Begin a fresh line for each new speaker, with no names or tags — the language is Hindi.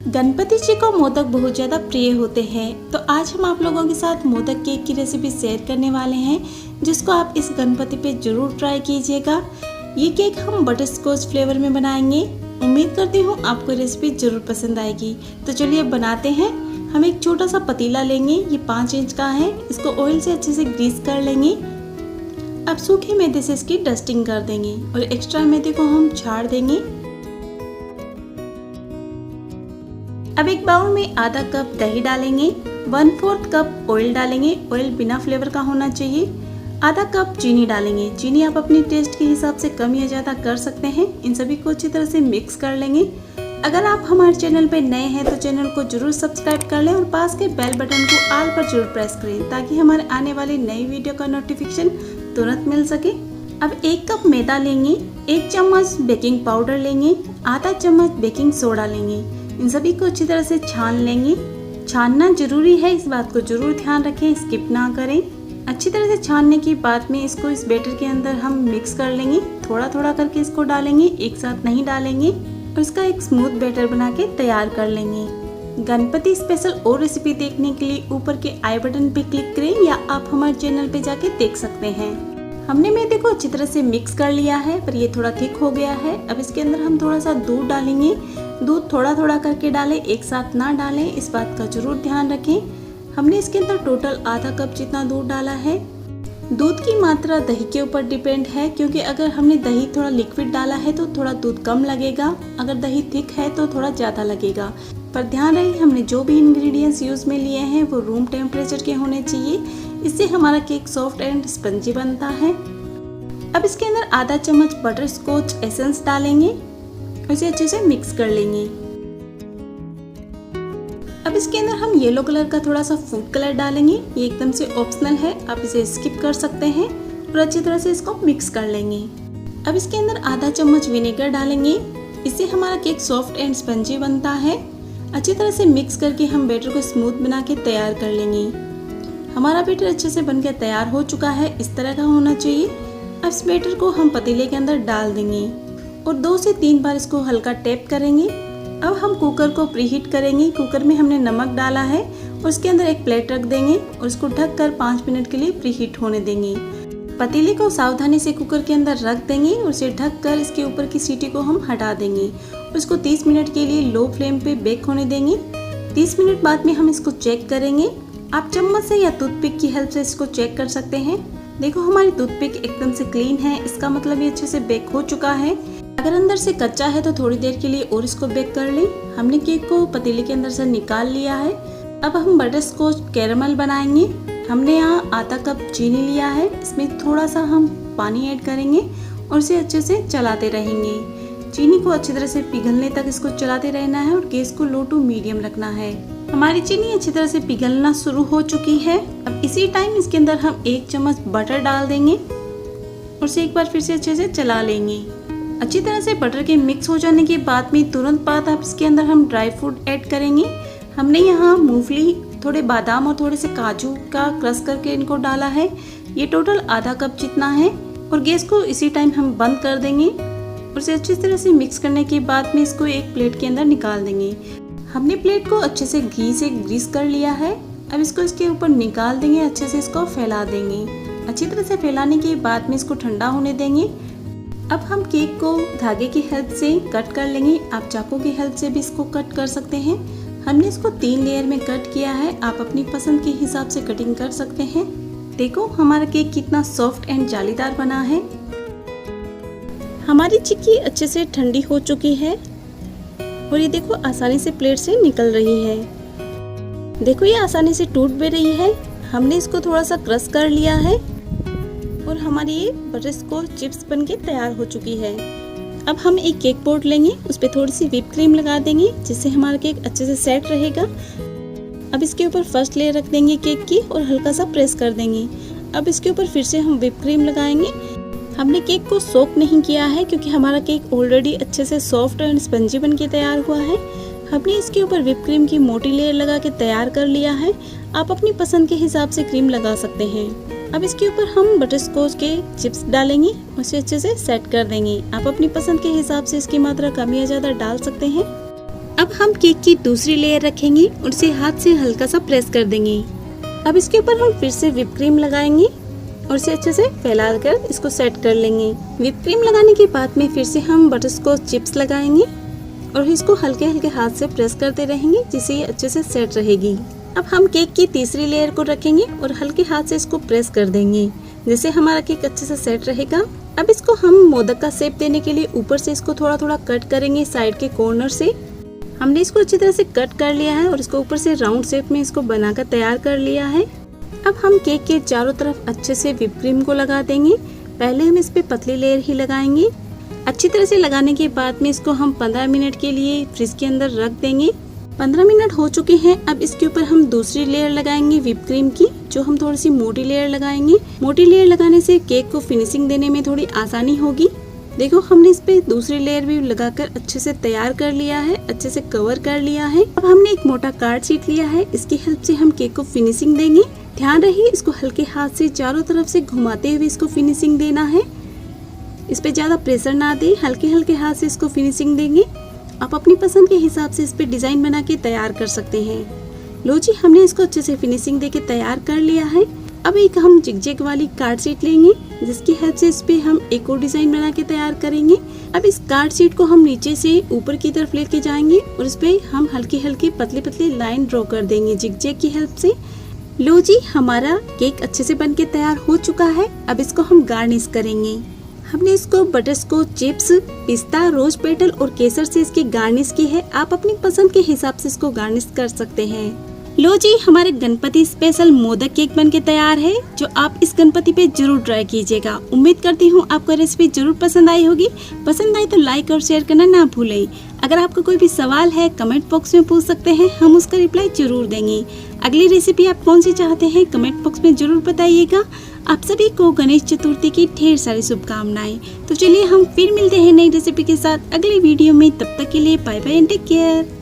गणपति जी को मोदक बहुत ज़्यादा प्रिय होते हैं, तो आज हम आप लोगों के साथ मोदक केक की रेसिपी शेयर करने वाले हैं, जिसको आप इस गणपति पे ज़रूर ट्राई कीजिएगा। ये केक हम बटर स्कॉच फ्लेवर में बनाएंगे। उम्मीद करती हूँ आपको रेसिपी ज़रूर पसंद आएगी। तो चलिए अब बनाते हैं। हम एक छोटा सा पतीला लेंगे, ये 5 इंच का है। इसको ऑयल से अच्छे से ग्रीस कर लेंगे। अब सूखे मैदे से इसकी डस्टिंग कर देंगे और एक्स्ट्रा मैदे को हम छाड़ देंगे। अब एक बाउल में आधा कप दही डालेंगे, 1/4 कप ऑयल डालेंगे। ऑयल बिना फ्लेवर का होना चाहिए। आधा कप चीनी डालेंगे। चीनी आप अपने टेस्ट के हिसाब से कम या ज़्यादा कर सकते हैं। इन सभी को अच्छी तरह से मिक्स कर लेंगे। अगर आप हमारे चैनल पर नए हैं तो चैनल को जरूर सब्सक्राइब कर लें और पास के बेल बटन को ऑल पर जरूर प्रेस करें, ताकि हमारे आने वाली नई वीडियो का नोटिफिकेशन तुरंत मिल सके। अब 1 कप मैदा लेंगे, 1 चम्मच बेकिंग पाउडर लेंगे, आधा चम्मच बेकिंग सोडा लेंगे। इन सभी को अच्छी तरह से छान लेंगे। छानना जरूरी है, इस बात को जरूर ध्यान रखें, स्किप ना करें। अच्छी तरह से छानने के बाद में इसको इस बैटर के अंदर हम मिक्स कर लेंगे। थोड़ा थोड़ा करके इसको डालेंगे, एक साथ नहीं डालेंगे, और इसका एक स्मूथ बैटर बना के तैयार कर लेंगे। गणपति स्पेशल और रेसिपी देखने के लिए ऊपर के आई बटन पे क्लिक करें, या आप हमारे चैनल पे जाके देख सकते हैं। हमने मैदे को अच्छी तरह से मिक्स कर लिया है, पर ये थोड़ा थिक हो गया है। अब इसके अंदर हम थोड़ा सा दूध डालेंगे। दूध थोड़ा थोड़ा करके डालें, एक साथ ना डालें, इस बात का जरूर ध्यान रखें। हमने इसके अंदर टोटल आधा कप जितना दूध डाला है। दूध की मात्रा दही के ऊपर डिपेंड है, क्योंकि अगर हमने दही थोड़ा लिक्विड डाला है तो थोड़ा दूध कम लगेगा, अगर दही थिक है तो थोड़ा ज़्यादा लगेगा। पर ध्यान रहे, हमने जो भी इंग्रेडिएंट्स यूज़ में लिए हैं वो रूम टेम्परेचर के होने चाहिए। इससे हमारा केक सॉफ्ट एंड स्पंजी बनता है। अब इसके अंदर आधा चम्मच बटर स्कॉच एसेंस डालेंगे और इसे अच्छे से मिक्स कर लेंगे। अब इसके अंदर हम येलो कलर का थोड़ा सा फूड कलर डालेंगे। ये एकदम से ऑप्शनल है, आप इसे स्किप कर सकते हैं, और अच्छी तरह से इसको मिक्स कर लेंगे। अब इसके अंदर आधा चम्मच विनेगर डालेंगे। इससे हमारा केक सॉफ्ट एंड स्पंजी बनता है। अच्छी तरह से मिक्स करके हम बैटर को स्मूथ बना के तैयार कर लेंगे। हमारा बैटर अच्छे से बनकर तैयार हो चुका है, इस तरह का होना चाहिए। अब इस बैटर को हम पतीले के अंदर डाल देंगे और 2 से 3 बार इसको हल्का टैप करेंगे। अब हम कुकर को प्रीहीट करेंगे। कुकर में हमने नमक डाला है और उसके अंदर एक प्लेट रख देंगे और इसको ढककर 5 मिनट के लिए प्रीहीट होने देंगे। पतीले को सावधानी से कुकर के अंदर रख देंगे और इसे ढककर इसके ऊपर की सीटी को हम हटा देंगे और इसको 30 मिनट के लिए लो फ्लेम पे बेक होने देंगे। 30 मिनट बाद में हम इसको चेक करेंगे। आप चम्मच से या टूथपिक की हेल्प से इसको चेक कर सकते हैं। देखो, हमारी टूथपिक एकदम से क्लीन है, इसका मतलब ये अच्छे से बेक हो चुका है। अगर अंदर से कच्चा है तो थोड़ी देर के लिए और इसको बेक कर लें। हमने केक को पतीले के अंदर से निकाल लिया है। अब हम बटर स्कॉच कैरेमल बनाएंगे। हमने यहाँ आधा कप चीनी लिया है, इसमें थोड़ा सा हम पानी ऐड करेंगे और इसे अच्छे से चलाते रहेंगे। चीनी को अच्छी तरह से पिघलने तक इसको चलाते रहना है और गैस को लो टू मीडियम रखना है। हमारी चीनी अच्छी तरह से पिघलना शुरू हो चुकी है। अब इसी टाइम इसके अंदर हम 1 चम्मच बटर डाल देंगे और इसे एक बार फिर से अच्छे से चला लेंगे। अच्छी तरह से बटर के मिक्स हो जाने के बाद में तुरंत बाद अब इसके अंदर हम ड्राई फ्रूट ऐड करेंगे। हमने यहाँ मूंगफली, थोड़े बादाम और थोड़े से काजू का क्रश करके इनको डाला है। ये टोटल आधा कप जितना है, और गैस को इसी टाइम हम बंद कर देंगे और इसे अच्छी तरह से मिक्स करने के बाद में इसको एक प्लेट के अंदर निकाल देंगे। हमने प्लेट को अच्छे से घी से ग्रीस कर लिया है। अब इसको इसके ऊपर निकाल देंगे, अच्छे से इसको फैला देंगे। अच्छी तरह से फैलाने के बाद में इसको ठंडा होने देंगे। अब हम केक को धागे की हेल्प से कट कर लेंगे। आप चाकू की हेल्प से भी इसको कट कर सकते हैं। हमने इसको 3 लेयर में कट किया है, आप अपनी पसंद के हिसाब से कटिंग कर सकते हैं। देखो, हमारा केक कितना सॉफ्ट एंड जालीदार बना है। हमारी चिक्की अच्छे से ठंडी हो चुकी है और ये देखो आसानी से प्लेट से निकल रही है। देखो, ये आसानी से टूट भी रही है। हमने इसको थोड़ा सा क्रश कर लिया है और हमारी ये बटर स्कॉच चिप्स बनके तैयार हो चुकी है। अब हम एक केक बोर्ड लेंगे, उस पर थोड़ी सी व्हिप क्रीम लगा देंगे, जिससे हमारा केक अच्छे से सेट रहेगा। अब इसके ऊपर फर्स्ट लेयर रख देंगे केक की और हल्का सा प्रेस कर देंगे। अब इसके ऊपर फिर से हम व्हिप क्रीम लगाएंगे। हमने केक को सोक नहीं किया है, क्योंकि हमारा केक ऑलरेडी अच्छे से सॉफ्ट एंड स्पंजी बनके तैयार हुआ है। हमने इसके ऊपर व्हिप क्रीम की मोटी लेयर लगा के तैयार कर लिया है। आप अपनी पसंद के हिसाब से क्रीम लगा सकते हैं। अब इसके ऊपर हम बटर स्कॉच के चिप्स डालेंगे, उसे अच्छे से सेट कर देंगे। आप अपनी पसंद के हिसाब से इसकी मात्रा कम या ज़्यादा डाल सकते हैं। अब हम केक की दूसरी लेयर रखेंगे और इसे हाथ से हल्का सा प्रेस कर देंगे। अब इसके ऊपर हम फिर से व्हिप क्रीम लगाएंगे और इसे अच्छे से फैलाकर इसको सेट कर लेंगे। व्हिप क्रीम लगाने के बाद में फिर से हम बटरस्कॉच चिप्स लगाएंगे और इसको हल्के हल्के हाथ से प्रेस करते रहेंगे जिससे ये अच्छे से सेट रहेगी। अब हम केक की तीसरी लेयर को रखेंगे और हल्के हाथ से इसको प्रेस कर देंगे जिससे हमारा केक अच्छे से सेट रहेगा। अब इसको हम मोदक का शेप देने के लिए ऊपर से इसको थोड़ा थोड़ा कट करेंगे साइड के कॉर्नर से। हमने इसको अच्छी तरह से कट कर लिया है और इसको ऊपर से राउंड शेप में इसको बनाकर तैयार कर लिया है। अब हम केक के चारों तरफ अच्छे से व्हिप क्रीम को लगा देंगे। पहले हम इस पे पतली लेयर ही लगाएंगे। अच्छी तरह से लगाने के बाद में इसको हम 15 मिनट के लिए फ्रिज के अंदर रख देंगे। 15 मिनट हो चुके हैं। अब इसके ऊपर हम दूसरी लेयर लगाएंगे व्हिप क्रीम की, जो हम थोड़ी सी मोटी लेयर लगाएंगे। मोटी लेयर लगाने से केक को फिनिशिंग देने में थोड़ी आसानी होगी। देखो हमने इस पे दूसरी लेयर भी लगाकर अच्छे से तैयार कर लिया है, अच्छे से कवर कर लिया है। अब हमने एक मोटा कार्ड शीट लिया है, इसकी हेल्प से हम केक को फिनिशिंग देंगे। ध्यान रहे इसको हल्के हाथ से चारों तरफ से घुमाते हुए इसको फिनिशिंग देना है। इस पे ज्यादा प्रेशर ना दे, हल्के हल्के हाथ से इसको फिनिशिंग देंगे। आप अपनी पसंद के हिसाब से इस पे डिजाइन बना के तैयार कर सकते हैं। लो जी, हमने इसको अच्छे से फिनिशिंग देके तैयार कर लिया है। अब एक हम जिगजैग वाली कार्ड शीट लेंगे जिसकी हेल्प से इस पे हम एक और डिजाइन बना के तैयार करेंगे। अब इस कार्ड शीट को हम नीचे से ऊपर की तरफ लेके जाएंगे और इस पे हम हल्की हल्की पतली पतली लाइन ड्रॉ कर देंगे जिगजैग की हेल्प से। लो जी, हमारा केक अच्छे से बनके तैयार हो चुका है। अब इसको हम गार्निश करेंगे। हमने इसको बटरस्कॉच चिप्स, पिस्ता, रोज पेटल और केसर से इसकी गार्निश की है। आप अपनी पसंद के हिसाब से इसको गार्निश कर सकते हैं। लो जी, हमारे गणपति स्पेशल मोदक केक बनके तैयार है, जो आप इस गणपति पे जरूर ट्राई कीजिएगा। उम्मीद करती हूँ आपको रेसिपी जरूर पसंद आई होगी। पसंद आई तो लाइक और शेयर करना ना भूलें। अगर आपको कोई भी सवाल है कमेंट बॉक्स में पूछ सकते हैं, हम उसका रिप्लाई जरूर देंगे। अगली रेसिपी आप कौन सी चाहते हैं कमेंट बॉक्स में जरूर बताइएगा। आप सभी को गणेश चतुर्थी की ढेर सारी शुभकामनाएं। तो चलिए हम फिर मिलते हैं नई रेसिपी के साथ अगली वीडियो में। तब तक के लिए bye bye and take care.